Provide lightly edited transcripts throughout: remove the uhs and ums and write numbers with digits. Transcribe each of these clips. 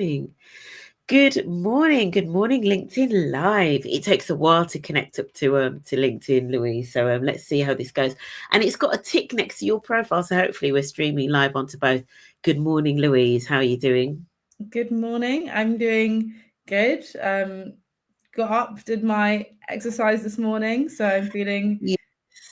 morning. Good morning. Good morning, LinkedIn Live. It takes a while to connect up to LinkedIn, Louise. So let's see how this goes. And it's got a tick next to your profile, so hopefully we're streaming live onto both. Good morning, Louise. How are you doing? Good morning. I'm doing good. Got up, did my exercise this morning, so I'm feeling Yes.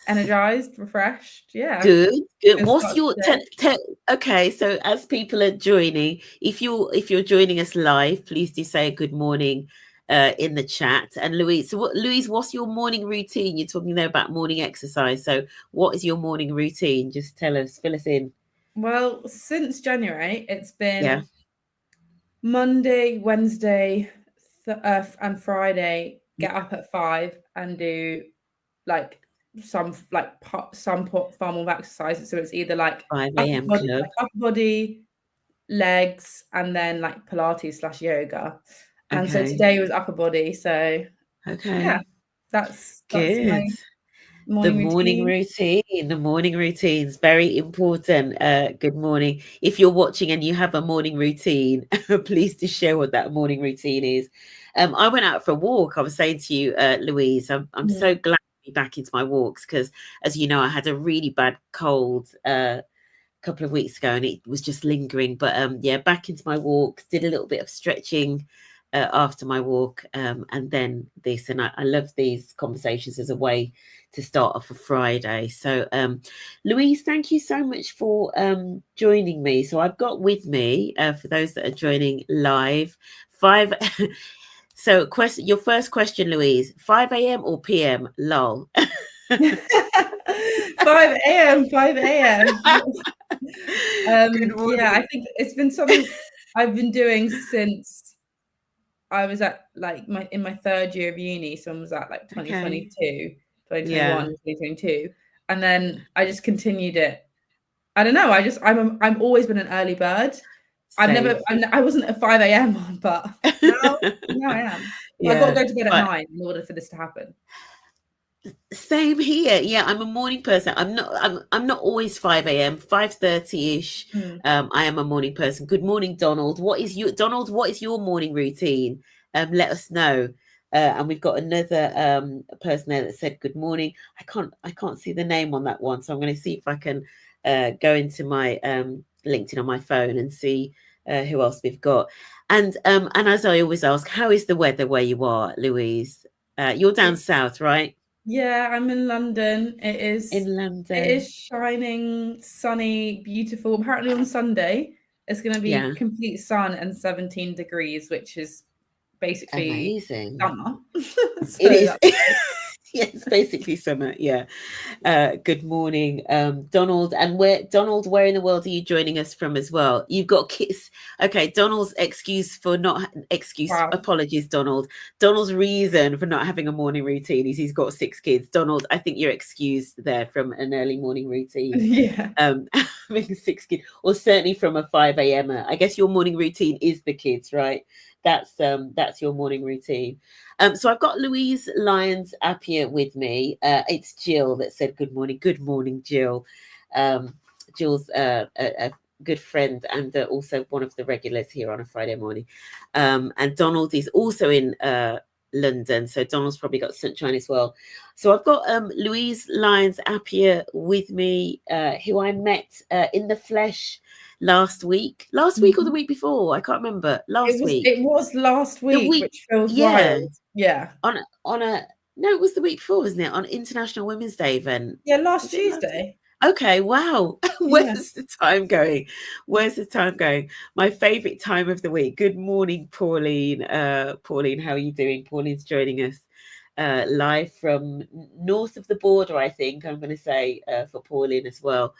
energized, refreshed. Yeah. Good. Good. Good What's start your to the day. okay? So as people are joining, if you're joining us live, please do say good morning in the chat. And Louise, Louise, what's your morning routine? You're talking there about morning exercise. So what is your morning routine? Just tell us, fill us in. Well, since January, it's Yeah. been Monday, Wednesday, and Friday. Get up at 5 and do like some form of exercises. So it's either like 5 a.m. club. upper body, legs, and then like Pilates/yoga. And so Okay. today was upper body. So yeah, Okay. that's my Good. The morning morning routine. routine, the morning routine is very important. Good morning. If you're watching and you have a morning routine, please do share what that morning routine is. I went out for a walk. I was saying to you, Louise, I'm so glad to be back into my walks because, as you know, I had a really bad cold a couple of weeks ago and it was just lingering. But yeah, back into my walks, did a little bit of stretching after my walk, and then this. And I love these conversations as a way to start off a Friday. So, Louise, thank you so much for joining me. So, I've got with me, for those that are joining live, five. So, your first question, Louise, 5 a.m. or p.m.? Lol. 5 a.m. 5 a.m. Good Yeah, I morning. think it's been something I've been doing since I was at like in my third year of uni. So I was at like Okay. 2022, 2021, Yeah. 2022. And then I just continued it. I don't know. I'm always been an early bird. Same. I wasn't a 5 a.m. one, but now I am. But I got to Yeah. go to bed at But 9 in order for this to happen. same here. Yeah, I'm a morning person. I'm not always 5 a.m., 5:30-ish. Mm. I am a morning person. Good morning, Donald. What is your morning routine? Let us know. And we've got another person there that said good morning. I can't see the name on that one, so I'm going to see if I can go into my LinkedIn on my phone and see who else we've got. And as I always ask, how is the weather where you are, Louise? You're down It, south, right? yeah, I'm in London. In It London. is shining, sunny, beautiful. Apparently on Sunday it's going to be Yeah. complete sun and 17 degrees, which is basically Amazing. summer. It So is. that's Yeah, it's basically summer. Yeah. Good morning, Donald. And where in the world are you joining us from as well? You've got kids. Okay, Donald's wow. apologies, Donald. Donald's reason for not having a morning routine is he's got 6 kids. Donald, I think you're excused there from an early morning routine. Yeah. Having 6 kids, or certainly from a 5 a.m. I guess your morning routine is the kids, right? That's your morning routine. So I've got Louise Lyons-Appiah with me. It's Jill that said good morning. Good morning, Jill. Jill's a good friend and also one of the regulars here on a Friday morning. And Donald is also in London, so Donald's probably got sunshine as well. So I've got Louise Lyons-Appiah with me, who I met in the flesh last week or the Mhm. week before. I can't remember. Last It week. was last The week, week, which feels yeah, wild. Yeah. on a no, it was the week before, wasn't it? On International Women's Day event. Yeah, last Was it last week? Tuesday. Okay, wow. Yeah. Where's the time going? Where's the time going? My favorite time of the week. Good morning, Pauline. Pauline, how are you doing? Pauline's joining us live from north of the border, I think. I'm going to say for Pauline as well.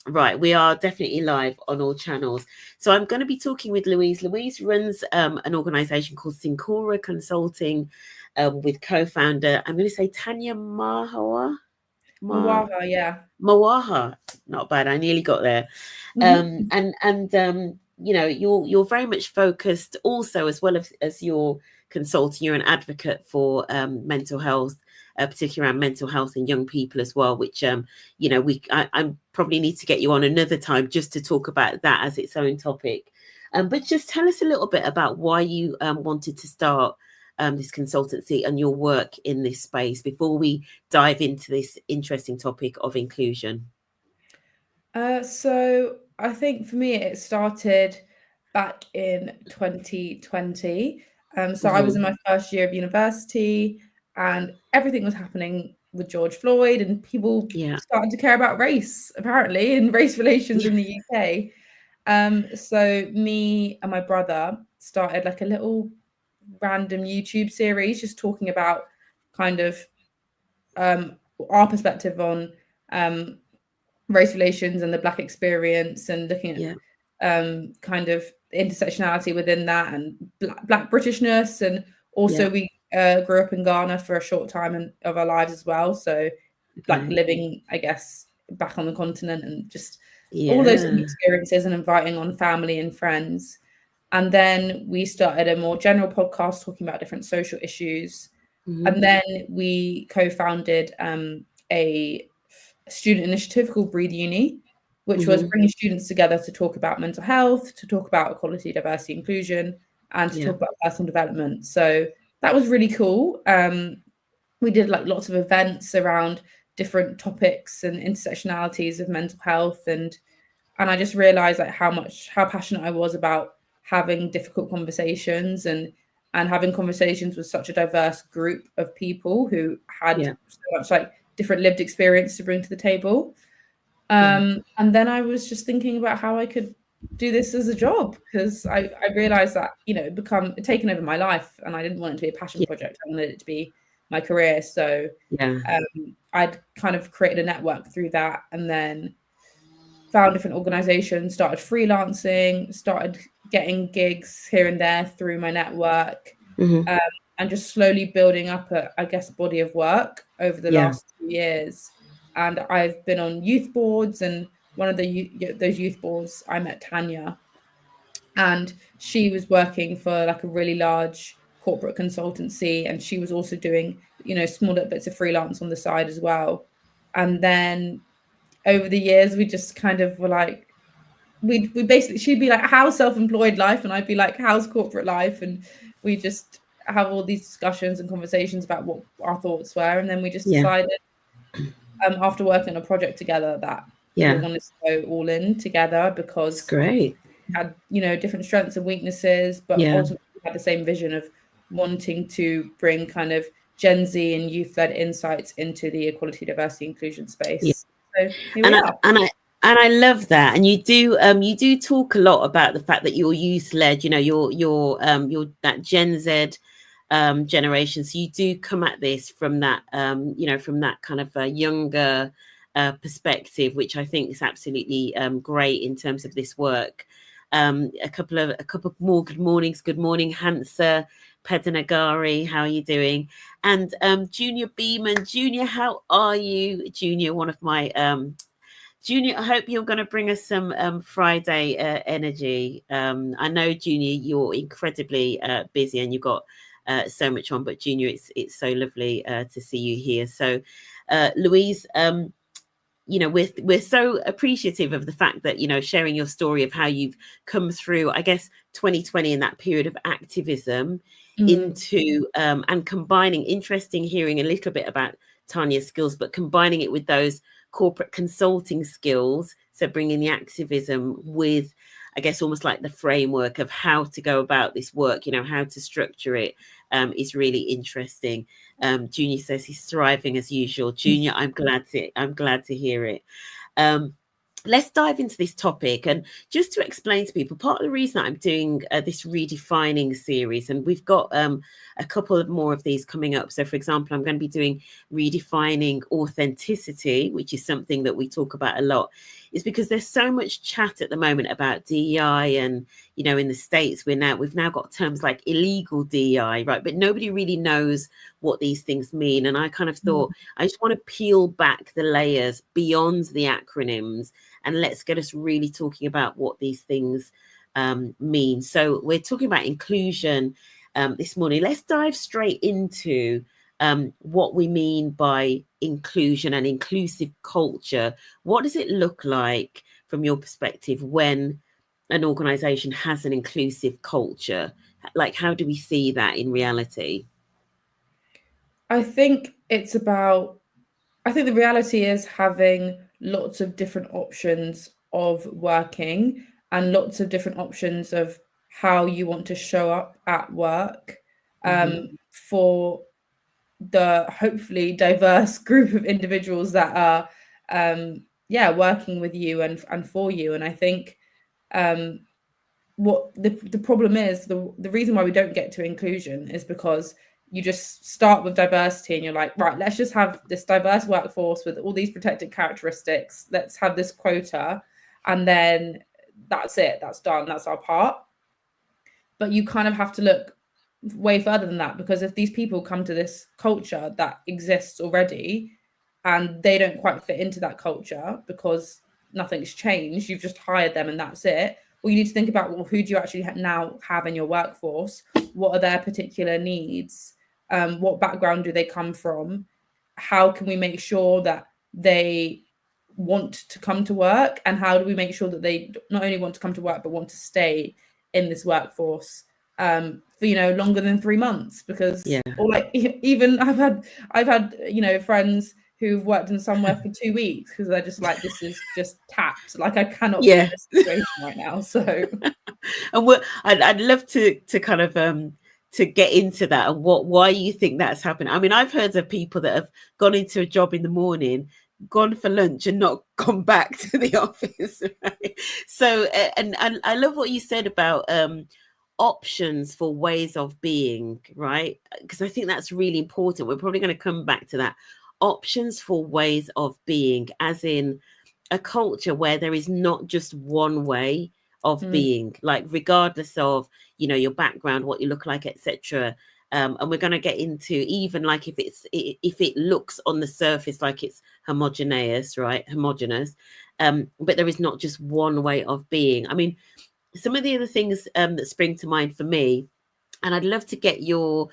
Right, we are definitely live on all channels. So I'm going to be talking with Louise. Louise runs an organization called Syncora Consulting with co-founder, I'm going to say Tanya Mawaha, yeah. Mawaha. Not bad. I nearly got there. Mhm. You know, you're very much focused also, as well as you're consulting, you're an advocate for mental health, particularly around mental health in young people as well, which you know, I probably need to get you on another time just to talk about that as its own topic. But just tell us a little bit about why you wanted to start this consultancy and your work in this space before we dive into this interesting topic of inclusion. So I think for me, it started back in 2020. So I was in my first year of university, and everything was happening with George Floyd, and people started to care about race, apparently, and race relations in the UK. So me and my brother started like a little random YouTube series, just talking about kind of our perspective on race relations and the Black experience, and looking at kind of intersectionality within that, and Black Britishness. And also we grew up in Ghana for a short time of our lives as well. So like living, I guess, back on the continent, and just all those experiences, and inviting on family and friends. And then we started a more general podcast talking about different social issues. And then we co-founded a student initiative called Breathe Uni, which was bringing students together to talk about mental health, to talk about equality, diversity, inclusion, and to talk about personal development. So that was really cool. We did like lots of events around different topics and intersectionalities of mental health, and I just realized like how passionate I was about having difficult conversations, and having conversations with such a diverse group of people who had so much like different lived experience to bring to the table. And then I was just thinking about how I could do this as a job, because I realized that, you know, it taken over my life, and I didn't want it to be a passion project. I wanted it to be my career. So I'd kind of created a network through that, and then found different organizations, started freelancing, started getting gigs here and there through my network, and just slowly building up a body of work over the last 2 years. And I've been on youth boards, and one of those youth boards, I met Tanya, and she was working for like a really large corporate consultancy, and she was also doing, you know, small little bits of freelance on the side as well. And then over the years, we just kind of were like, we basically, she'd be like, how's self-employed life? And I'd be like, how's corporate life? And we just have all these discussions and conversations about what our thoughts were. And then we just decided, after working on a project together, that we wanted to go all in together, because we had, you know, different strengths and weaknesses, but ultimately we had the same vision of wanting to bring kind of Gen Z and youth-led insights into the equality, diversity, inclusion space. So here we are. And I love that. And you do talk a lot about the fact that you're youth-led, you know, you're that Gen Z generation. So you do come at this from that, you know, from that kind of a younger perspective, which I think is absolutely great in terms of this work. A couple more good mornings. Good morning, Hansa Pedanagari. How are you doing? And Junior Beeman. Junior, how are you? Junior, one of my Junior, I hope you're going to bring us some Friday energy. I know, Junior, you're incredibly busy and you've got so much on, but Junior, it's so lovely to see you here. So, Louise, you know, we're so appreciative of the fact that, you know, sharing your story of how you've come through, I guess, 2020 in that period of activism into and combining, interesting hearing a little bit about Tanya's skills, but combining it with those corporate consulting skills. So bringing the activism with, I guess, almost like the framework of how to go about this work, you know, how to structure it, is really interesting. Junior says he's thriving as usual. Junior, I'm glad to hear it. Let's dive into this topic. And just to explain to people, part of the reason that I'm doing this redefining series, and we've got a couple of more of these coming up. So, for example, I'm going to be doing redefining authenticity, which is something that we talk about a lot, is because there's so much chat at the moment about DEI. And, you know, in the States, we've now got terms like illegal DEI, right? But nobody really knows what these things mean. And I kind of thought, I just want to peel back the layers beyond the acronyms, and let's get us really talking about what these things mean. So we're talking about inclusion this morning. Let's dive straight into what we mean by inclusion and inclusive culture. What does it look like from your perspective when an organization has an inclusive culture? Like, how do we see that in reality? I think it's about, I think the reality is having lots of different options of working and lots of different options of how you want to show up at work, Mm-hmm. for the hopefully diverse group of individuals that are, yeah, working with you and for you. And I think, um, what the problem is, the reason why we don't get to inclusion is because you just start with diversity and you're like, right, let's just have this diverse workforce with all these protected characteristics, let's have this quota, and then that's it, that's done, that's our part. But you kind of have to look way further than that, because if these people come to this culture that exists already and they don't quite fit into that culture because nothing's changed, you've just hired them and that's it. Well, you need to think about, well, who do you actually now have in your workforce? What are their particular needs? What background do they come from? How can we make sure that they want to come to work? And how do we make sure that they not only want to come to work, but want to stay in this workforce, for, you know, longer than 3 months? Because, Yeah. or like, even I've had, you know, friends who've worked in somewhere for 2 weeks because they're just like, this is just tapped, like I cannot be in Yeah. this situation right now. So And what I'd love to kind of to get into that and why you think that's happened. I mean, I've heard of people that have gone into a job in the morning, gone for lunch, and not gone back to the office. Right? So, and I love what you said about options for ways of being, right? Because I think that's really important. We're probably going to come back to that. Options for ways of being, as in a culture where there is not just one way of being, like regardless of, you know, your background, what you look like, etc. And we're going to get into, even like if it looks on the surface like it's homogeneous, right? Homogeneous, but there is not just one way of being. I mean, some of the other things that spring to mind for me, and I'd love to get your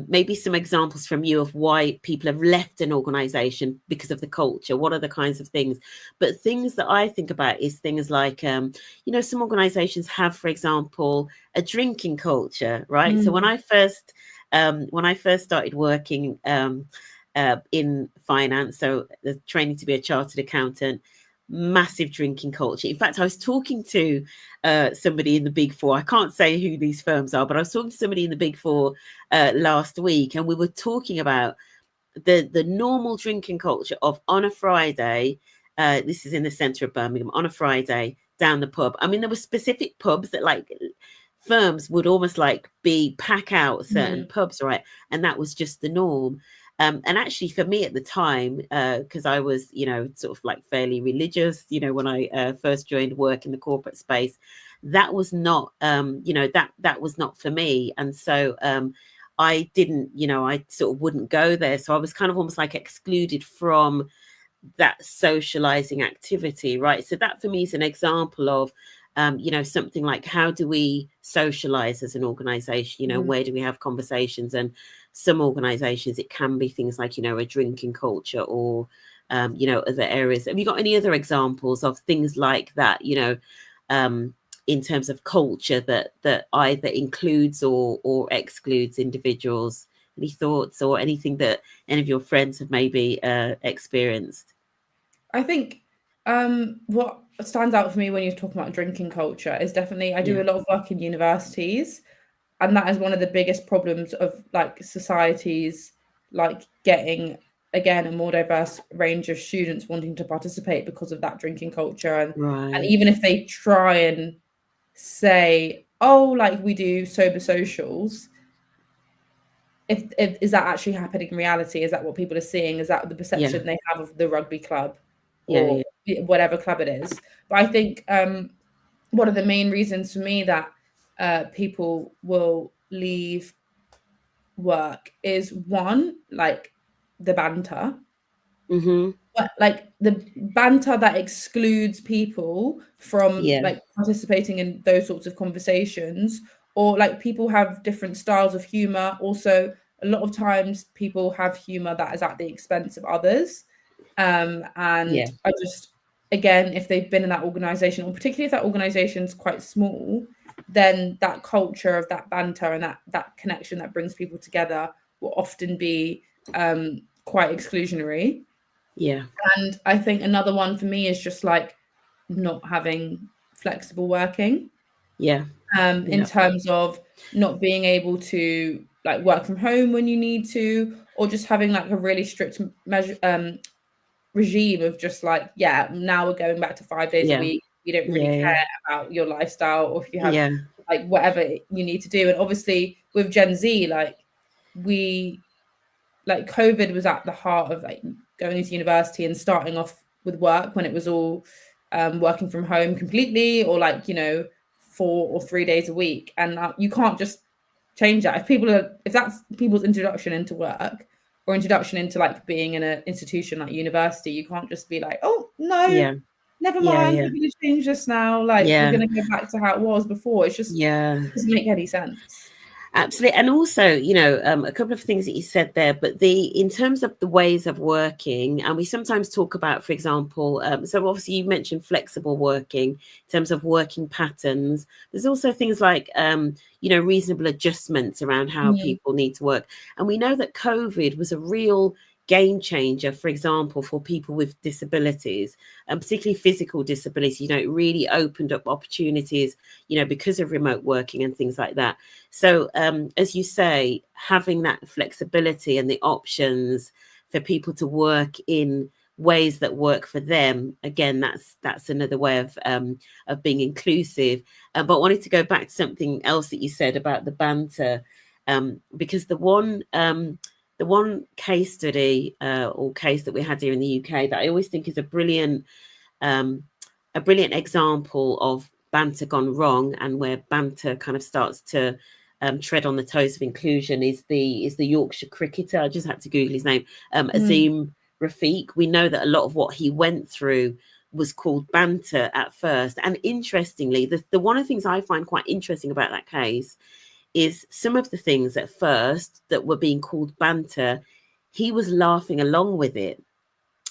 maybe some examples from you of why people have left an organization because of the culture. What are the kinds of things? But things that I think about is things like, you know, some organizations have, for example, a drinking culture, right? So when I first started working in finance, so the training to be a chartered accountant, massive drinking culture. In fact, I was talking to somebody in the Big Four. I can't say who these firms are, but I was talking to somebody in the Big Four last week, and we were talking about the normal drinking culture of on a Friday. This is in the centre of Birmingham. On a Friday, down the pub. I mean, there were specific pubs that like firms would almost like be pack out certain pubs, right? And that was just the norm. And actually, for me at the time, because I was, you know, sort of like fairly religious, you know, when I first joined work in the corporate space, that was not, you know, that was not for me. And so I didn't, you know, I sort of wouldn't go there. So I was kind of almost like excluded from that socializing activity, right? So that for me is an example of, you know, something like, how do we socialize as an organization? You know, where do we have conversations? And some organizations, it can be things like, you know, a drinking culture or, you know, other areas. Have you got any other examples of things like that, you know, in terms of culture that either includes or excludes individuals? Any thoughts or anything that any of your friends have maybe experienced? I think, what stands out for me when you're talking about drinking culture is definitely, I do Yeah. a lot of work in universities, and that is one of the biggest problems of like societies, like getting, again, a more diverse range of students wanting to participate because of that drinking culture. And Right. even if they try and say, oh, like we do sober socials, if is that actually happening in reality? Is that what people are seeing? Is that the Yeah. perception they have of the rugby club Yeah. or Yeah. whatever club it is? But I think, one of the main reasons for me that people will leave work is, one, like the banter, Mm-hmm. but like the banter that excludes people from Yeah. like participating in those sorts of conversations, or like people have different styles of humor. Also, a lot of times people have humor that is at the expense of others. And Yeah. I just, again, if they've been in that organization, or particularly if that organization's quite small, then that culture of that banter and that connection that brings people together will often be quite exclusionary. Yeah. And I think another one for me is just like not having flexible working, Yeah. in Yeah. terms of not being able to like work from home when you need to, or just having like a really strict measure regime of just like, yeah, now we're going back to 5 days a Yeah. week. You don't really Yeah. Yeah. care about your lifestyle, or if you have Yeah. like whatever you need to do. And obviously with Gen Z, like we like COVID was at the heart of like going into university and starting off with work when it was all working from home completely, or like, you know, 4 or 3 days a week. And you can't just change that. If that's people's introduction into work, or introduction into like being in an institution like university, you can't just be like, oh no, Yeah. never Yeah. mind, Yeah. we're going to change this now. Like we're Yeah. going to go back to how it was before. It's just Yeah. doesn't make any sense. Absolutely. And also, you know, a couple of things that you said there, but in terms of the ways of working, and we sometimes talk about, for example, so obviously you mentioned flexible working in terms of working patterns. There's also things like, you know, reasonable adjustments around how people need to work. And we know that COVID was a real game changer, for example, for people with disabilities, and particularly physical disabilities. You know, it really opened up opportunities, you know, because of remote working and things like that. So, as you say, having that flexibility and the options for people to work in ways that work for them, again, that's another way of being inclusive. But I wanted to go back to something else that you said about the banter, because the one case study or case that we had here in the UK that I always think is um, a brilliant example of banter gone wrong, and where banter kind of starts to tread on the toes of inclusion is the Yorkshire cricketer. I just had to Google his name, Azim Rafiq. We know that a lot of what he went through was called banter at first. And interestingly, the one of the things I find quite interesting about that case is some of the things at first that were being called banter, he was laughing along with it,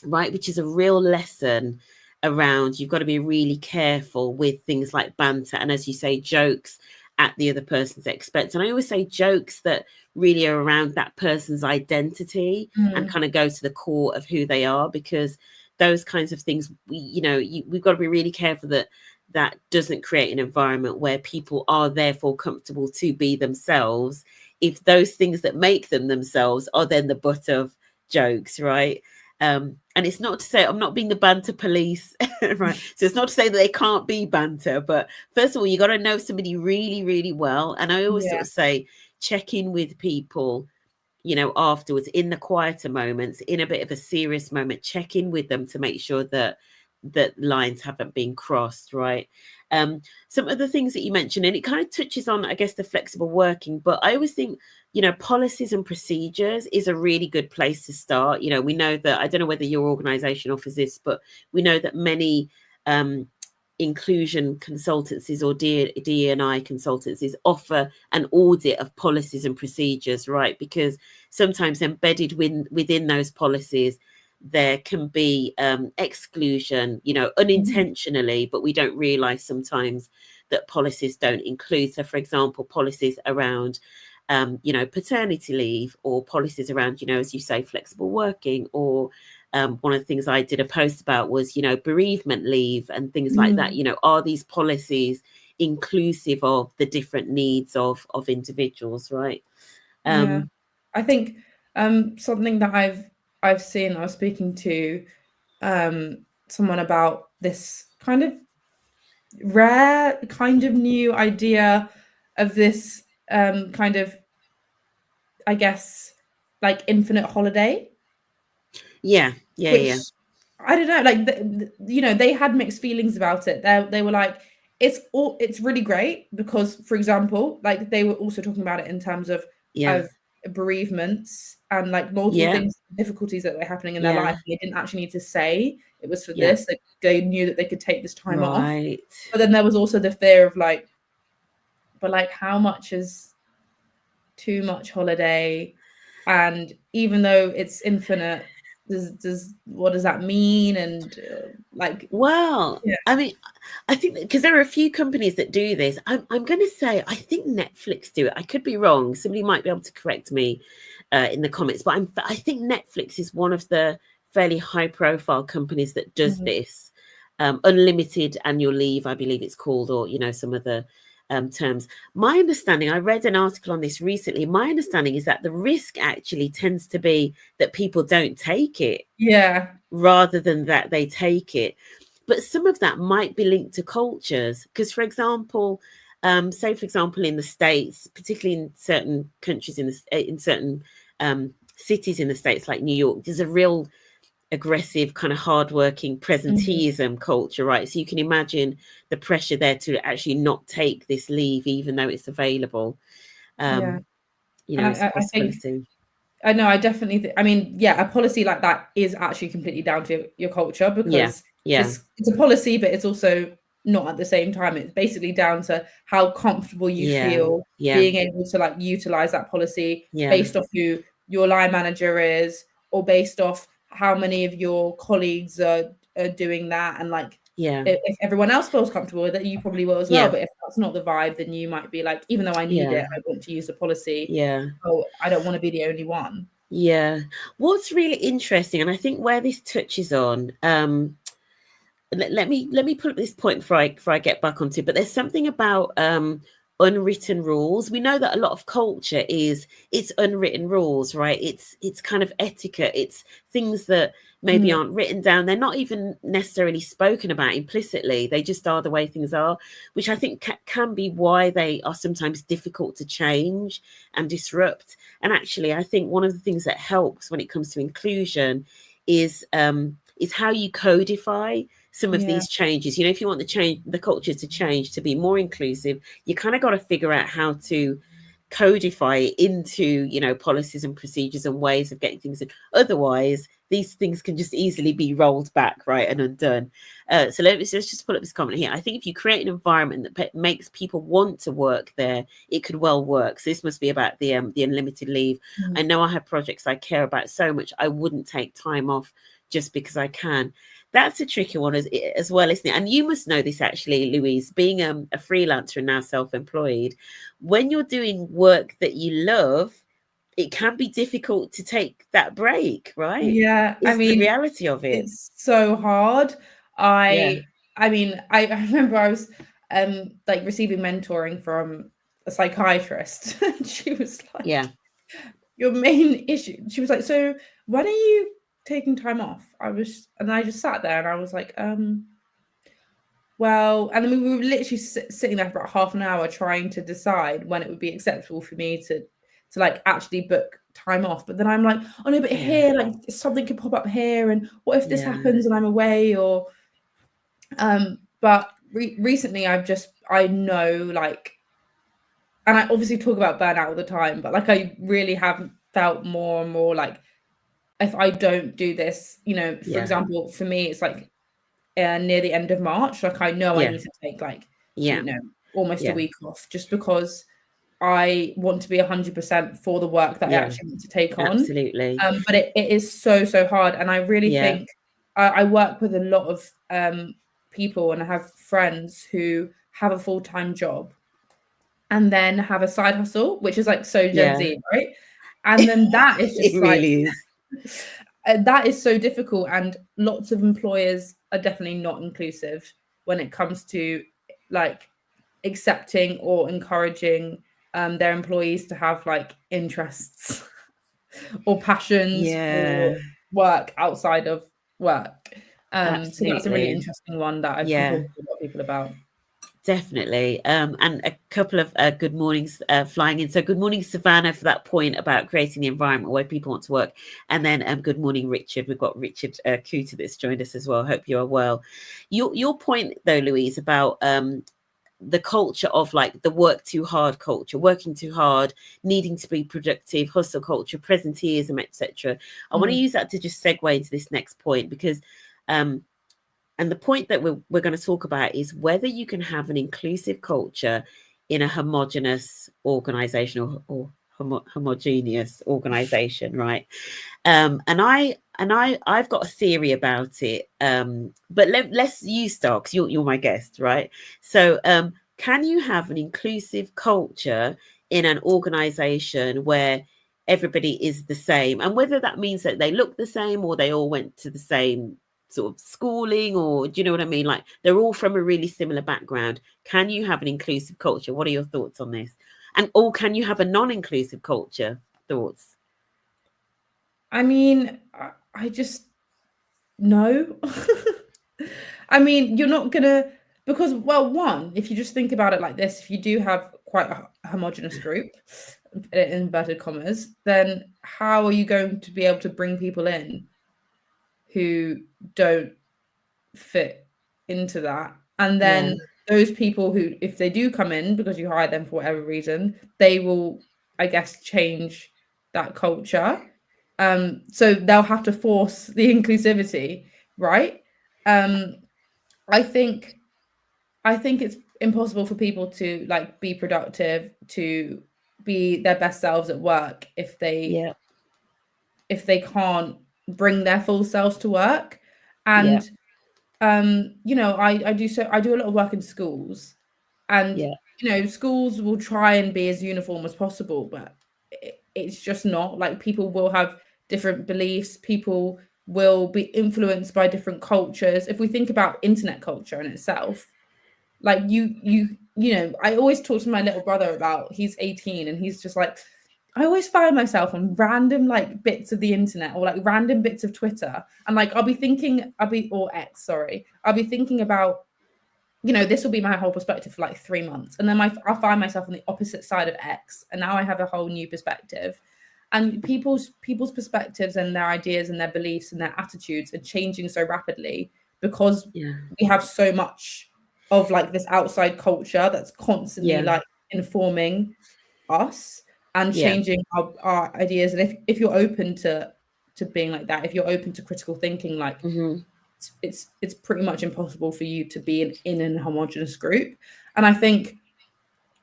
right? Which is a real lesson around you've got to be really careful with things like banter. And as you say, jokes at the other person's expense. And I always say jokes that really are around that person's identity and kind of go to the core of who they are, because those kinds of things, we've got to be really careful that that doesn't create an environment where people are therefore comfortable to be themselves, if those things that make them themselves are then the butt of jokes, right? And it's not to say I'm not being the banter police, right? So it's not to say that they can't be banter, but first of all, you got to know somebody really, really well. And I always sort of say, check in with people, you know, afterwards, in the quieter moments, in a bit of a serious moment, check in with them to make sure that lines haven't been crossed, right? Some of the things that you mentioned, and it kind of touches on, I guess, the flexible working, but I always think, you know, policies and procedures is a really good place to start. You know, we know that, I don't know whether your organization offers this, but we know that many inclusion consultancies or D&I consultancies offer an audit of policies and procedures, right? Because sometimes embedded within those policies, there can be exclusion, you know, unintentionally, but we don't realize sometimes that policies don't include. So, for example, policies around, you know, paternity leave, or policies around, you know, as you say, flexible working, or one of the things I did a post about was, you know, bereavement leave and things like that. You know, are these policies inclusive of the different needs of individuals, right? Yeah, I think something that I've seen, I was speaking to someone about this kind of rare, kind of new idea of this kind of, I guess, like infinite holiday, Yeah. which I don't know, like you know, they had mixed feelings about it. They were like, it's really great because, for example, like they were also talking about it in terms of Yeah. of bereavements and like multiple Yeah. things, difficulties that were happening in their Yeah. life. They didn't actually need to say it was for Yeah. this. Like, they knew that they could take this time off. Right. But then there was also the fear of like, but like, how much is too much holiday? And even though it's infinite, what does that mean? And Well, yeah. I mean, I think because there are a few companies that do this. I'm going to say I think Netflix do it. I could be wrong. Somebody might be able to correct me in the comments, but I think Netflix is one of the fairly high-profile companies that does this. Unlimited annual leave, I believe it's called, or some other terms. My understanding, I read an article on this recently. My understanding is that the risk actually tends to be that people don't take it. Yeah. Rather than that they take it. But some of that might be linked to cultures. Because, for example, say, for example, in the States, particularly in certain countries, in certain cities in the States, like New York, there's a real aggressive, kind of hardworking presenteeism culture, right? So you can imagine the pressure there to actually not take this leave, even though it's available. Yeah. And It's a I think possibility. I know, I definitely I mean, yeah, a policy like that is actually completely down to your culture, Yeah, because yeah, it's a policy, but it's also not at the same time. It's basically down to how comfortable you yeah, feel yeah, being able to like utilize that policy yeah, based off who your line manager is, or based off how many of your colleagues are doing that. And like, yeah, if everyone else feels comfortable with it, you probably will as well. yeah, But if that's not the vibe, then you might be like, even though I need yeah, it, I want to use the policy. yeah. Oh, I don't want to be the only one. Yeah. What's really interesting, and I think where this touches on, let me put up this point before I get back onto it. But there's something about unwritten rules. We know that a lot of culture it's unwritten rules, right? It's kind of etiquette. It's things that maybe aren't written down. They're not even necessarily spoken about implicitly. They just are the way things are, which I think can be why they are sometimes difficult to change and disrupt. And actually, I think one of the things that helps when it comes to inclusion is how you codify some of Yeah. these changes. If you want the culture to change to be more inclusive, you kind of got to figure out how to codify it into policies and procedures and ways of getting things in. Otherwise, these things can just easily be rolled back, right, and undone. So let's just put up this comment here. I think if you create an environment that makes people want to work there, it could well work. So this must be about the unlimited leave. I know I have projects I care about so much, I wouldn't take time off just because I can. That's a tricky one as well, isn't it? And you must know this actually, Louise, being a freelancer and now self-employed. When you're doing work that you love, it can be difficult to take that break, right? Yeah, I Is the mean, reality of it. it's so hard. Yeah, I mean, I remember I was like receiving mentoring from a psychiatrist. And she was like, yeah, your main issue. She was like, so when are you taking time off? And I just sat there and I was like, well, and then we were literally sitting there for about half an hour trying to decide when it would be acceptable for me to like actually book time off. But then I'm like, oh no, but yeah, here, like something could pop up here, and what if this yeah, happens and I'm away? Or but recently I know, like, and I obviously talk about burnout all the time, but like I really have felt more and more like, if I don't do this, for yeah, example, for me it's like near the end of March, like I know I yeah, need to take like, yeah, almost a yeah, week off, just because I want to be 100% for the work that I yeah, actually need to take on. absolutely. But it is so, so hard. And I really Yeah, think I work with a lot of people, and I have friends who have a full-time job and then have a side hustle, which is like so Gen yeah. Z, right? And then that is It just like, really is. that is so difficult. And lots of employers are definitely not inclusive when it comes to like accepting or encouraging their employees to have like interests or passions or Yeah, work outside of work. So that's a really absolutely. interesting one that I've been Yeah. talking to a lot of people about. Definitely. And a couple of good mornings flying in. So good morning, Savannah, for that point about creating the environment where people want to work. And then good morning, Richard. We've got Richard Cooter that's joined us as well. Hope you are well. Your point, though, Louise, about the culture of like the work too hard culture, working too hard, needing to be productive, hustle culture, presenteeism, etc. I want to use that to just segue into this next point because and the point that we're going to talk about is whether you can have an inclusive culture in a homogenous organization or homogeneous organization, right? I've got a theory about it. But let's you start, because you're my guest, right? So can you have an inclusive culture in an organization where everybody is the same, and whether that means that they look the same or they all went to the same sort of schooling, or do you know what I mean, like they're all from a really similar background? Can you have an inclusive culture? What are your thoughts on this? And or can you have a non-inclusive culture? Thoughts? I mean, I just no. I mean, you're not gonna, because, well, one, if you just think about it like this, if you do have quite a homogenous group, in inverted commas, then how are you going to be able to bring people in who don't fit into that? And Yeah, then those people who, if they do come in because you hire them for whatever reason, they will, I guess, change that culture. So they'll have to force the inclusivity, right? Um, I think it's impossible for people to like be productive, to be their best selves at work yeah, if they can't bring their full selves to work. yeah, And you know, I do a lot of work in schools, and yeah, you know, schools will try and be as uniform as possible, but it's just not. Like, people will have different beliefs, people will be influenced by different cultures. If we think about internet culture in itself, like, you know, I always talk to my little brother about, he's 18 and he's just like, I always find myself on random like bits of the internet or like random bits of Twitter, and like or X, sorry, I'll be thinking about, you know, this will be my whole perspective for like 3 months, and then I'll find myself on the opposite side of X, and now I have a whole new perspective. And people's perspectives and their ideas and their beliefs and their attitudes are changing so rapidly, because yeah, we have so much of like this outside culture that's constantly yeah, like informing us and yeah. changing our ideas. And if you're open to being like that, if you're open to critical thinking, like, Mm-hmm. it's pretty much impossible for you to be in an homogenous group. And I think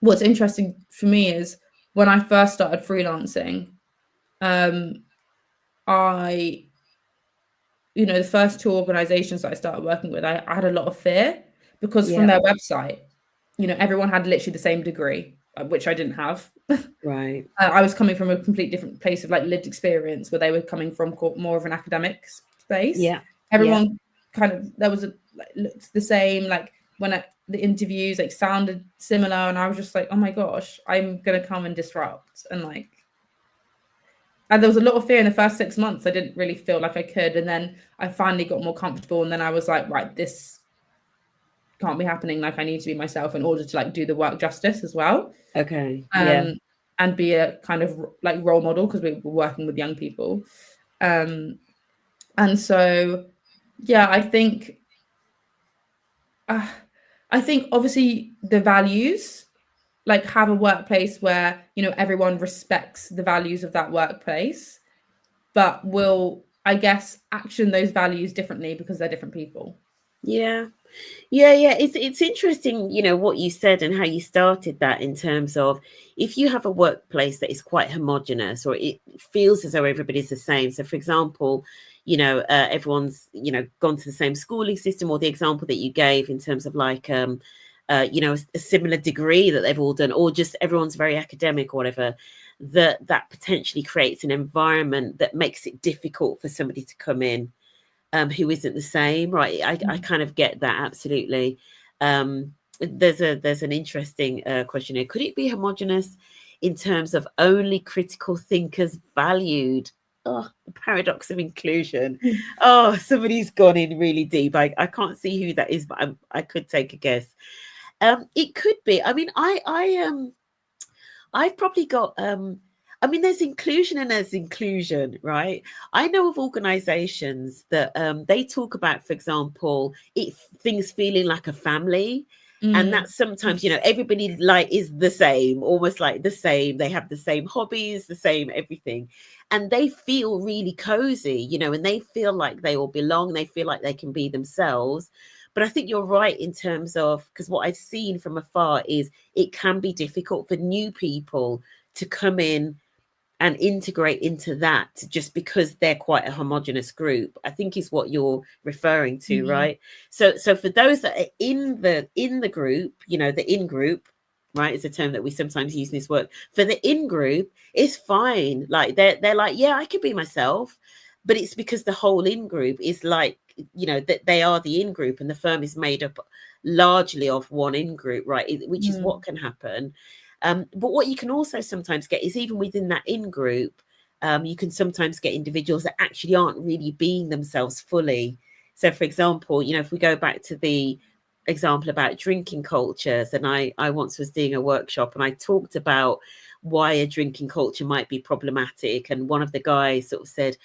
what's interesting for me is, when I first started freelancing, um, I, you know, the first two organizations that I started working with, I had a lot of fear, because from Yeah, their website, you know, everyone had literally the same degree, which I didn't have. right. I was coming from a complete different place of like lived experience, where they were coming from more of an academic space. Yeah, yeah, Everyone kind of, there was a like, looked the same. Like, the interviews like sounded similar, and I was just like, oh my gosh, I'm gonna come and disrupt. And like, and there was a lot of fear in the first 6 months. I didn't really feel like I could, and then I finally got more comfortable, and then I was like, right, this can't be happening. Like, I need to be myself in order to like do the work justice as well. okay, yeah, um, and be a kind of like role model, because we were working with young people. And so, yeah, uh, I think obviously the values, like, have a workplace where, you know, everyone respects the values of that workplace, but will, I guess, action those values differently because they're different people. yeah. Yeah. It's interesting, you know, what you said and how you started that, in terms of, if you have a workplace that is quite homogenous, or it feels as though everybody's the same. So, for example, you know, everyone's, you know, gone to the same schooling system, or the example that you gave in terms of like, you know, a similar degree that they've all done, or just everyone's very academic or whatever, that potentially creates an environment that makes it difficult for somebody to come in who isn't the same, right? I kind of get that, absolutely. There's an interesting question here. Could it be homogenous in terms of only critical thinkers valued? Oh, the paradox of inclusion. Oh, somebody's gone in really deep. I can't see who that is, but I could take a guess. It could be. I mean, I've probably got I mean, there's inclusion and there's inclusion, right? I know of organizations that they talk about, for example, things feeling like a family. And Mm. that sometimes, you know, everybody like is the same, almost like the same. They have the same hobbies, the same everything. And they feel really cozy, you know, and they feel like they all belong. They feel like they can be themselves. But I think you're right in terms of, because what I've seen from afar is it can be difficult for new people to come in and integrate into that just because they're quite a homogenous group, I think is what you're referring to, Mm-hmm. right? So for those that are in the group, you know, the in group, right, is a term that we sometimes use in this work. For the in group, it's fine. Like they're like, yeah, I could be myself, but it's because the whole in group is like, you know, that they are the in group, and the firm is made up largely of one in group, right? Which is what can happen. But what you can also sometimes get is even within that in group, you can sometimes get individuals that actually aren't really being themselves fully. So, for example, you know, if we go back to the example about drinking cultures, and I once was doing a workshop and I talked about why a drinking culture might be problematic, and one of the guys sort of said,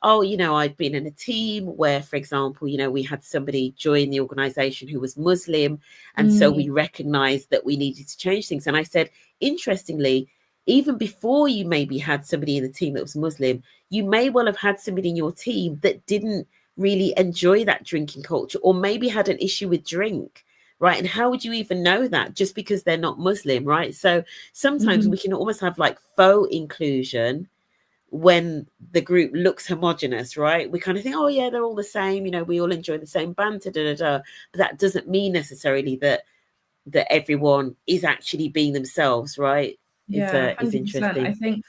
oh, you know, I've been in a team where, for example, you know, we had somebody join the organization who was Muslim. And so we recognized that we needed to change things. And I said, interestingly, even before you maybe had somebody in the team that was Muslim, you may well have had somebody in your team that didn't really enjoy that drinking culture, or maybe had an issue with drink. Right. And how would you even know that just because they're not Muslim? Right. So sometimes we can almost have like faux inclusion when the group looks homogenous, right? We kind of think, oh yeah, they're all the same, you know, we all enjoy the same banter, but that doesn't mean necessarily that everyone is actually being themselves, right? Yeah, Is 100%. interesting.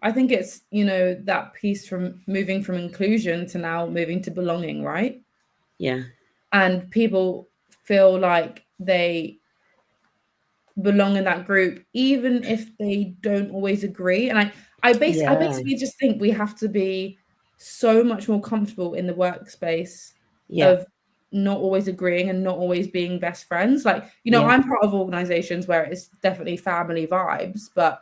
I think it's, you know, that piece from moving from inclusion to now moving to belonging, right? Yeah. And people feel like they belong in that group, even if they don't always agree. And I basically just think we have to be so much more comfortable in the workspace Yeah. of not always agreeing and not always being best friends. Like, you know, Yeah. I'm part of organizations where it's definitely family vibes, but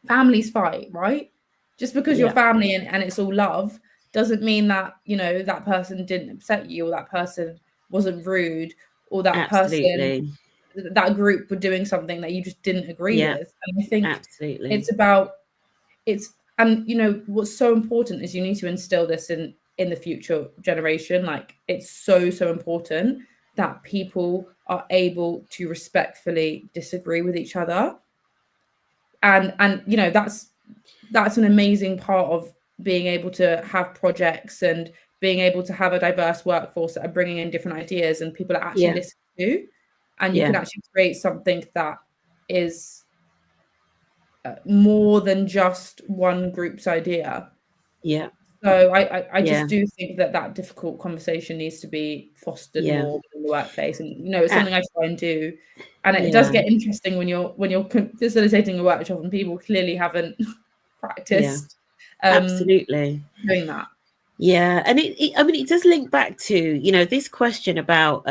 families fight, right? Just because you're Yeah. family and it's all love doesn't mean that, you know, that person didn't upset you, or that person wasn't rude, or that person, Absolutely. that group were doing something that you just didn't agree Yeah. with. And I think Absolutely. it's about it's and you know what's so important is you need to instill this in the future generation. Like, it's so important that people are able to respectfully disagree with each other. And you know, that's an amazing part of being able to have projects and being able to have a diverse workforce that are bringing in different ideas and people are actually Yeah. listening to, and you can Yeah. actually create something that is more than just one group's idea. Yeah. So I Yeah. just do think that that difficult conversation needs to be fostered Yeah. more in the workplace, and you know, it's Uh, something I try and do. And it does yeah. get interesting when you're facilitating a workshop and people clearly haven't Yeah. practiced Absolutely. doing that. Yeah. And I mean, it does link back to, you know, this question about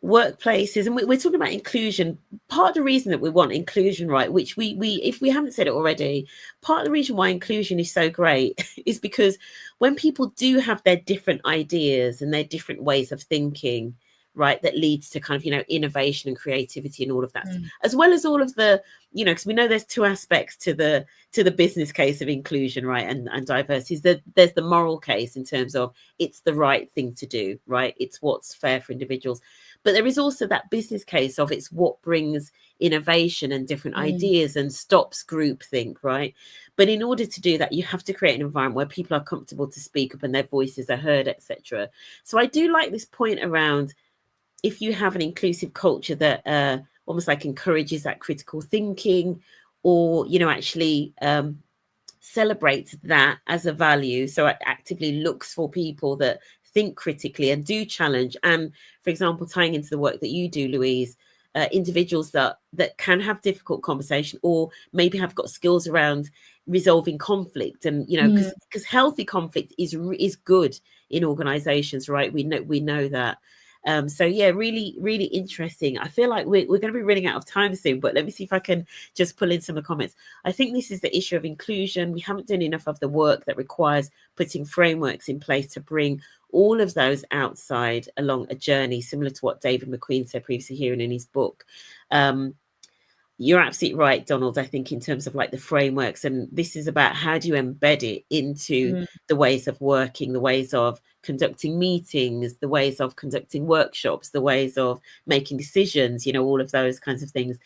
workplaces, and we're talking about inclusion. Part of the reason that we want inclusion, right, which we if we haven't said it already, part of the reason why inclusion is so great is because when people do have their different ideas and their different ways of thinking, right, that leads to kind of, you know, innovation and creativity and all of that, as well as all of the, you know, because we know there's two aspects to the business case of inclusion, right, and diversity. Is that there's the moral case in terms of it's the right thing to do, right, it's what's fair for individuals, but there is also that business case of it's what brings innovation and different ideas and stops groupthink, right? But in order to do that, you have to create an environment where people are comfortable to speak up and their voices are heard, etc. So I do like this point around, if you have an inclusive culture that almost like encourages that critical thinking, or, you know, actually celebrates that as a value, so it actively looks for people that think critically and do challenge, and, for example, tying into the work that you do, Louise, individuals that can have difficult conversation, or maybe have got skills around resolving conflict, and, you know, because healthy conflict is good in organizations, right? We know that. So yeah, really, really interesting. I feel like we're going to be running out of time soon, but let me see if I can just pull in some of the comments. I think this is the issue of inclusion. We haven't done enough of the work that requires putting frameworks in place to bring all of those outside along a journey, similar to what David McQueen said previously here and in his book. you're absolutely right, Donald. I think in terms of like the frameworks, and this is about how do you embed it into the ways of working, the ways of conducting meetings, the ways of conducting workshops, the ways of making decisions, you know, all of those kinds of things.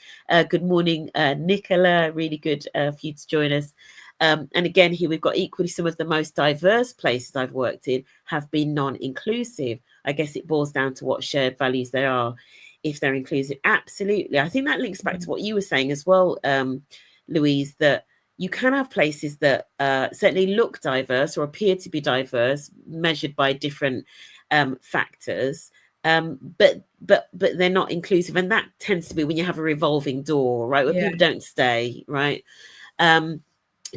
Good morning, Nicola. Really good for you to join us. And again, here we've got equally some of the most diverse places I've worked in have been non-inclusive. I guess it boils down to what shared values there are. If they're inclusive, absolutely. I think that links back to what you were saying as well, Louise, that you can have places that certainly look diverse or appear to be diverse, measured by different factors, but they're not inclusive, and that tends to be when you have a revolving door, right, where people don't stay, right?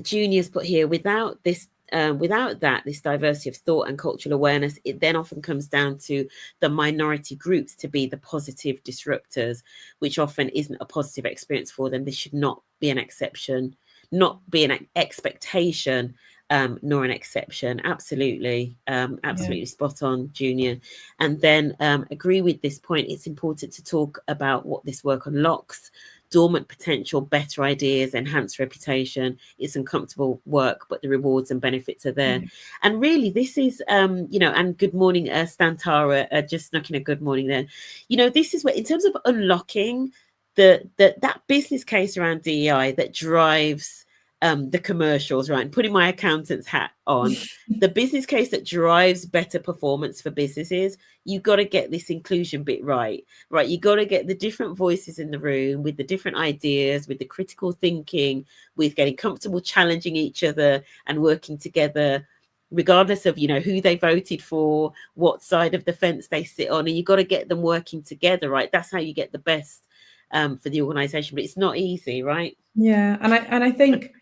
Junior's put here, without this this diversity of thought and cultural awareness, it then often comes down to the minority groups to be the positive disruptors, which often isn't a positive experience for them. This should not be an exception, not be an expectation, nor an exception. Absolutely, absolutely spot on, Junior. And then agree with this point. It's important to talk about what this work unlocks: dormant potential, better ideas, enhanced reputation. It's uncomfortable work, but the rewards and benefits are there. And really, this is, you know, and good morning, Stantara, just snuck in a good morning there. You know, this is where, in terms of unlocking that business case around DEI that drives the commercials, right? And putting my accountant's hat on, the business case that drives better performance for businesses, you've got to get this inclusion bit right? You got to get the different voices in the room with the different ideas, with the critical thinking, with getting comfortable challenging each other and working together, regardless of, you know, who they voted for, what side of the fence they sit on, and you've got to get them working together, right? That's how you get the best for the organization, but it's not easy, right? And I think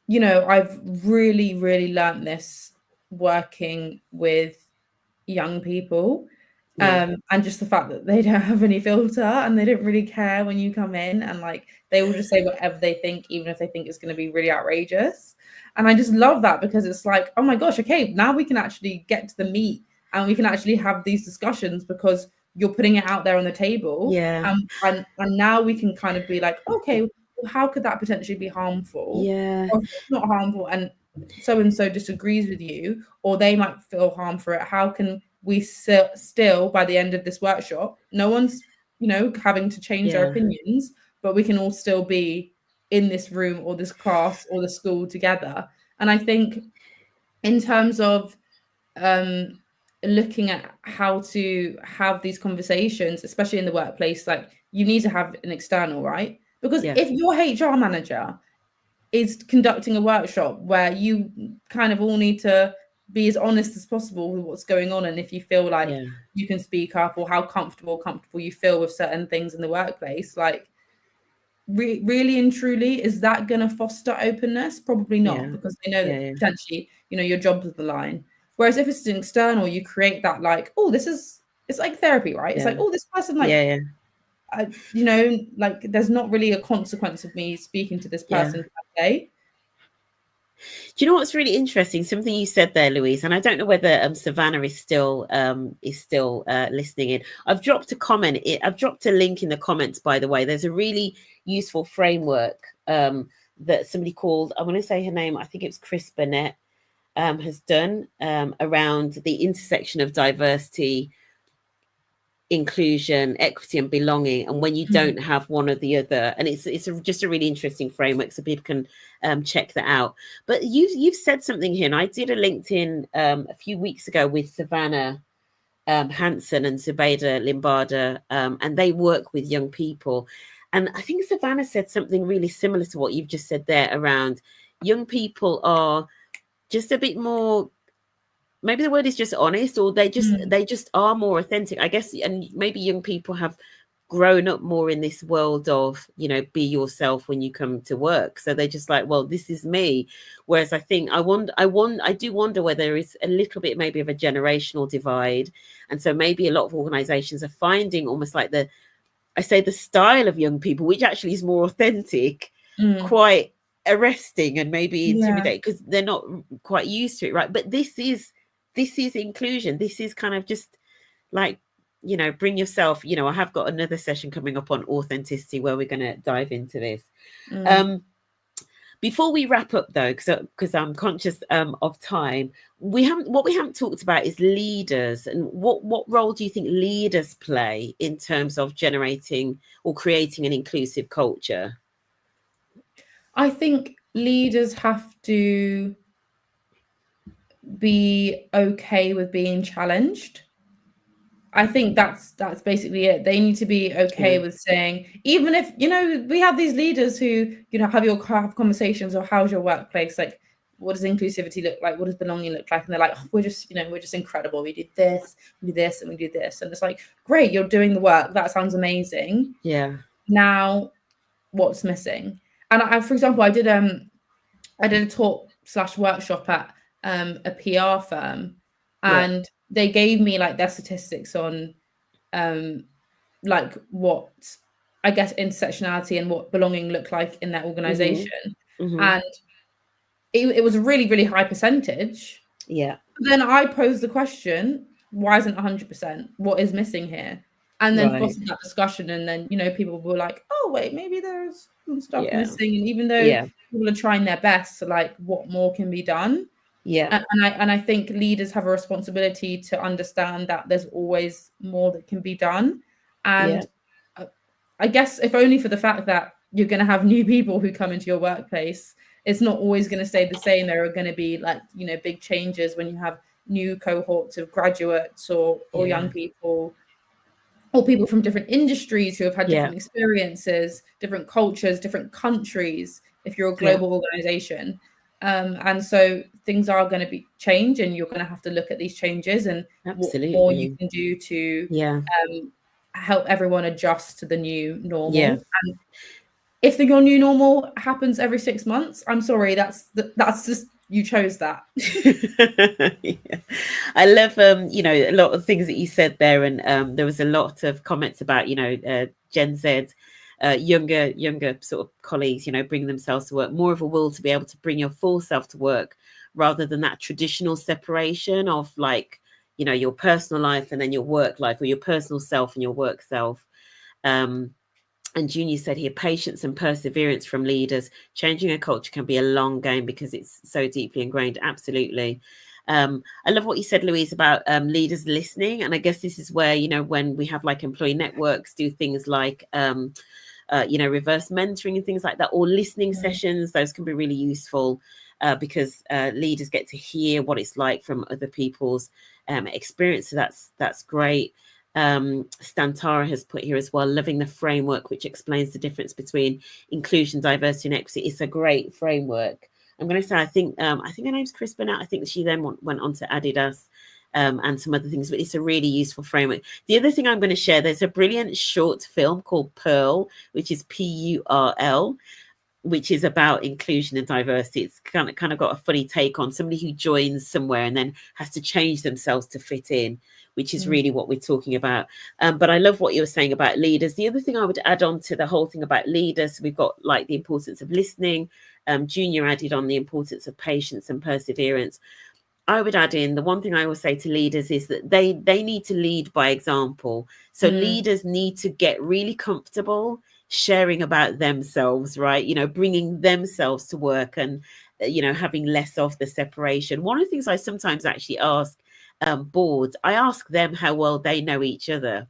you know, I've really learned this working with young people, and just the fact that they don't have any filter and they don't really care when you come in, and like they will just say whatever they think, even if they think it's going to be really outrageous. And I just love that, because it's like, oh my gosh, okay, now we can actually get to the meat and we can actually have these discussions, because you're putting it out there on the table. And now we can kind of be like, okay, well, how could that potentially be harmful? Or if it's not harmful and so disagrees with you, or they might feel harm for it, how can we still by the end of this workshop, no one's, you know, having to change their opinions, but we can all still be in this room or this class or the school together. And I think in terms of looking at how to have these conversations, especially in the workplace, like you need to have an external, right? Because if your HR manager is conducting a workshop where you kind of all need to be as honest as possible with what's going on, and if you feel like you can speak up, or how comfortable you feel with certain things in the workplace, like really and truly, is that going to foster openness? Probably not, because they know that potentially, you know, your job's at the line. Whereas if it's an external, you create that like, oh, it's like therapy, right? It's like, oh, this person, like you know, like there's not really a consequence of me speaking to this person that day. Do you know what's really interesting? Something you said there, Louise, and I don't know whether Savannah is still listening in. I've dropped a comment. I've dropped a link in the comments, by the way. There's a really useful framework that somebody called, I want to say her name, I think it's Chris Burnett, has done around the intersection of diversity, inclusion, equity, and belonging, and when you don't have one or the other. And it's just a really interesting framework, so people can check that out. But you've said something here, and I did a LinkedIn a few weeks ago with Savannah Hansen and Zubaida Limbada, and they work with young people. And I think Savannah said something really similar to what you've just said there, around young people are just a bit more, maybe the word is just honest, or they just are more authentic, I guess. And maybe young people have grown up more in this world of, you know, be yourself when you come to work, so they're just like, well, this is me. Whereas I think I do wonder whether there is a little bit maybe of a generational divide, and so maybe a lot of organizations are finding almost like the style of young people, which actually is more authentic, quite arresting and maybe intimidating, because they're not quite used to it, right? But this is inclusion. This is kind of just like, bring yourself. I have got another session coming up on authenticity where we're going to dive into this. Mm. Before we wrap up, though, because I'm conscious of time, what we haven't talked about is leaders, and what role do you think leaders play in terms of generating or creating an inclusive culture? I think leaders have to be okay with being challenged. I think that's basically it. They need to be okay Yeah, with saying, even if, we have these leaders who, have conversations, or how's your workplace? Like, what does inclusivity look like? What does belonging look like? And they're like, oh, we're just incredible. We do this, we do this, and we do this. And it's like, great, you're doing the work. That sounds amazing. yeah, Now, what's missing? And for example, I did a talk / workshop at a PR firm, yeah. and they gave me like their statistics on like what, I guess, intersectionality and what belonging looked like in their Mhm, organization. mhm. And it was a really, really high percentage. Yeah, Then I posed the question, why isn't 100%? What is missing here? And then right. fostered that discussion. And then, people were like, oh, wait, maybe there's some stuff Yeah, missing. And even though yeah, people are trying their best, so like, what more can be done? yeah, And I think leaders have a responsibility to understand that there's always more that can be done. yeah, And I guess if only for the fact that you're going to have new people who come into your workplace, it's not always going to stay the same. There are going to be like, big changes when you have new cohorts of graduates or yeah, young people, or people from different industries who have had yeah, different experiences, different cultures, different countries, if you're a yeah. global organization. And so things are going to be change, and you're going to have to look at these changes and what more you Absolutely. can do to Yeah, help everyone adjust to the new normal. yeah. And if your new normal happens every 6 months, I'm sorry, that's just, you chose that. Yeah. I love a lot of things that you said there, and there was a lot of comments about Gen Z, younger sort of colleagues, bring themselves to work, more of a will to be able to bring your full self to work rather than that traditional separation of like your personal life and then your work life, or your personal self and your work self. Um, and Junior said here, patience and perseverance from leaders. Changing a culture can be a long game because it's so deeply ingrained. Absolutely. I love what you said, Louise, about leaders listening. And I guess this is where, when we have like employee networks do things like, reverse mentoring and things like that, or listening Mm. sessions, those can be really useful because leaders get to hear what it's like from other people's experience. So that's great. Stantara has put here as well, loving the framework which explains the difference between inclusion, diversity, and equity. It's a great framework. I'm going to say, I think her name's Chris Burnett. I think she then went on to Adidas and some other things, but it's a really useful framework. The other thing I'm going to share, there's a brilliant short film called Pearl, which is Purl, which is about inclusion and diversity. It's kind of got a funny take on somebody who joins somewhere and then has to change themselves to fit in, which is Mm. really what we're talking about. But I love what you were saying about leaders. The other thing I would add on to the whole thing about leaders, we've got like the importance of listening. Junior added on the importance of patience and perseverance. I would add in the one thing I always say to leaders is that they need to lead by example. So Mm. leaders need to get really comfortable sharing about themselves, right? Bringing themselves to work and having less of the separation. One of the things I sometimes actually ask boards, I ask them how well they know each other.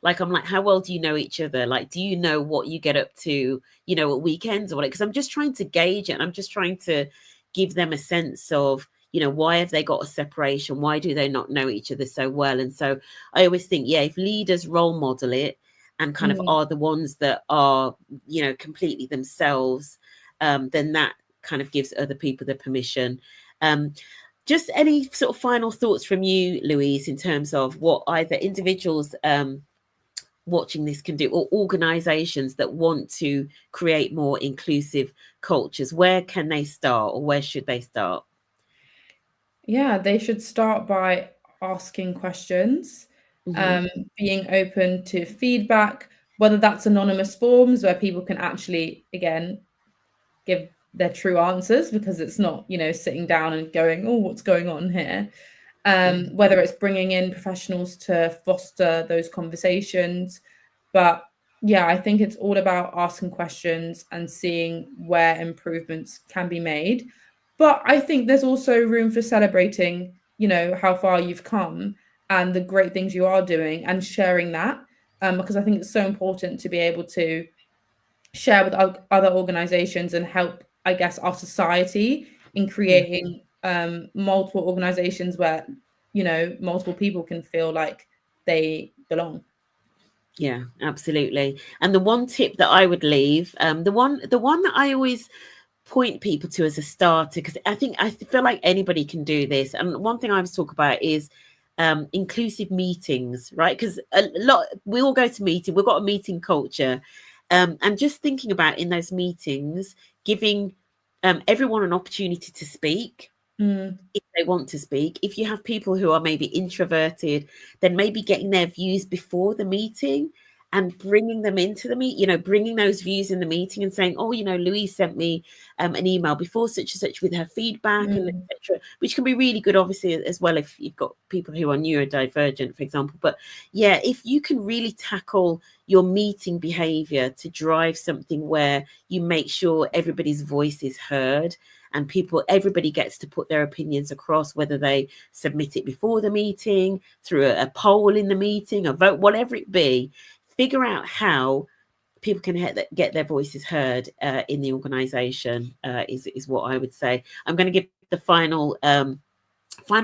Like, I'm like, how well do you know each other? Like, do you know what you get up to, at weekends or what? Because I'm just trying to gauge it. And I'm just trying to give them a sense of, why have they got a separation? Why do they not know each other so well? And so I always think, yeah, if leaders role model it and kind of Mm. are the ones that are, completely themselves, then that kind of gives other people the permission. Um, just any sort of final thoughts from you, Louise, in terms of what either individuals watching this can do, or organizations that want to create more inclusive cultures? Where can they start, or where should they start? Yeah, they should start by asking questions, Hmm. being open to feedback, whether that's anonymous forms where people can actually, again, give their true answers, because it's not, sitting down and going, oh, what's going on here? whether it's bringing in professionals to foster those conversations. But yeah, I think it's all about asking questions and seeing where improvements can be made. But I think there's also room for celebrating, how far you've come and the great things you are doing and sharing that. Because I think it's so important to be able to share with other organizations and help, I guess, our society in creating multiple organizations where, multiple people can feel like they belong. Yeah, absolutely. And the one tip that I would leave, the one that I always point people to as a starter, because I feel like anybody can do this. And one thing I always talk about is inclusive meetings, right? Because we all go to meeting, we've got a meeting culture, and just thinking about in those meetings, giving everyone an opportunity to speak. If they want to speak. If you have people who are maybe introverted, then maybe getting their views before the meeting and bringing them into the bringing those views in the meeting and saying, oh, Louise sent me an email before such and such with her feedback and etc., which can be really good, obviously, as well if you've got people who are neurodivergent, for example. But yeah, if you can really tackle your meeting behavior to drive something where you make sure everybody's voice is heard and everybody gets to put their opinions across, whether they submit it before the meeting, through a poll in the meeting, a vote, whatever it be, figure out how people can get their voices heard in the organisation is what I would say. I'm going to give the final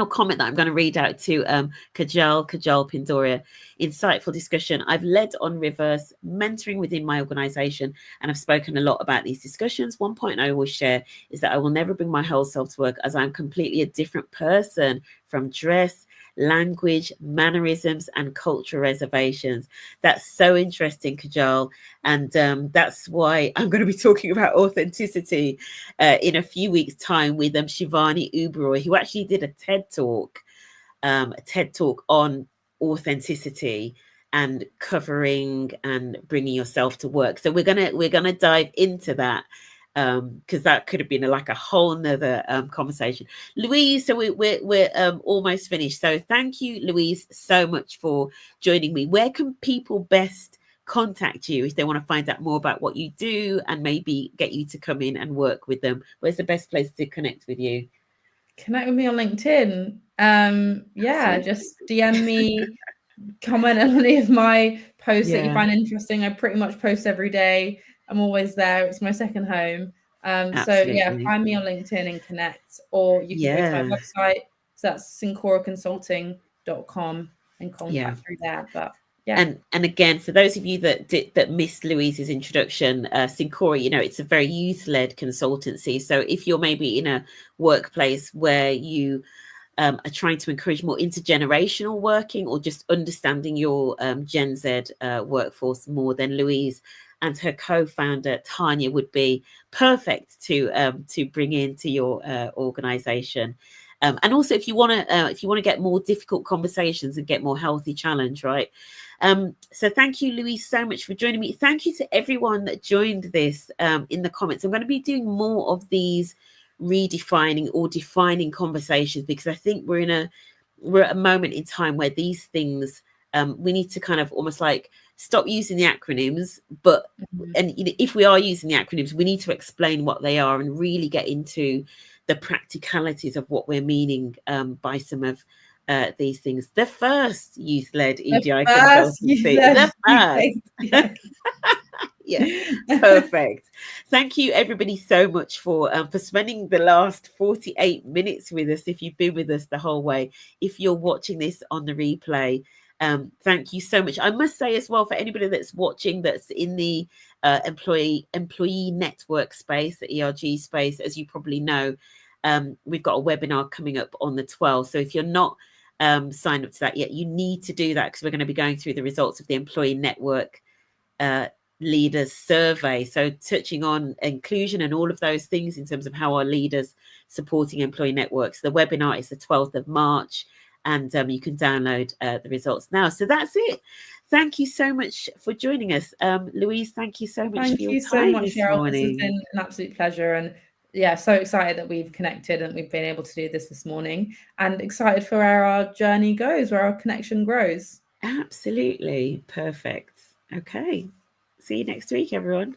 comment that I'm going to read out to Kajal Pindoria. Insightful discussion. I've led on reverse mentoring within my organisation and I've spoken a lot about these discussions. One point I always share is that I will never bring my whole self to work as I'm completely a different person, from dress, language, mannerisms, and cultural reservations. That's so interesting, Kajal. And that's why I'm going to be talking about authenticity in a few weeks' time with Shivani Uberoy, who actually did a TED talk on authenticity and covering and bringing yourself to work. So we're gonna dive into that because that could have been like a whole nother conversation. Louise, so we're almost finished. So thank you, Louise, so much for joining me. Where can people best contact you if they want to find out more about what you do and maybe get you to come in and work with them? Where's the best place to connect with you? Connect with me on LinkedIn. Just DM me, comment on any of my posts that you find interesting. I pretty much post every day. I'm always there. It's my second home. So yeah, find me on LinkedIn and connect, or you can go to my website. So that's sincoraconsulting.com and contact through there. But yeah. And again, for those of you that missed Louise's introduction, Syncora, it's a very youth-led consultancy. So if you're maybe in a workplace where you are trying to encourage more intergenerational working or just understanding your Gen Z workforce more, then Louise and her co-founder Tanya would be perfect to bring into your organization. And also, if you want to get more difficult conversations and get more healthy challenge, right? So thank you, Louise, so much for joining me. Thank you to everyone that joined this in the comments. I'm going to be doing more of these redefining or defining conversations because I think we're at a moment in time where these things we need to kind of almost like stop using the acronyms, but and if we are using the acronyms, we need to explain what they are and really get into the practicalities of what we're meaning by some of these things. The first youth-led EDI consultancy. The first. Yeah, perfect. Thank you, everybody, so much for spending the last 48 minutes with us. If you've been with us the whole way, if you're watching this on the replay, thank you so much. I must say as well, for anybody that's watching that's in the employee network space, the ERG space, as you probably know, we've got a webinar coming up on the 12th. So if you're not signed up to that yet, you need to do that because we're going to be going through the results of the employee network leaders survey. So touching on inclusion and all of those things in terms of how our leaders supporting employee networks. The webinar is the 12th of March. And you can download the results now. So that's it. Thank you so much for joining us. Louise, thank you so much for your time this morning. This has been an absolute pleasure. And yeah, so excited that we've connected and we've been able to do this morning, and excited for where our journey goes, where our connection grows. Absolutely. Perfect. Okay. See you next week, everyone.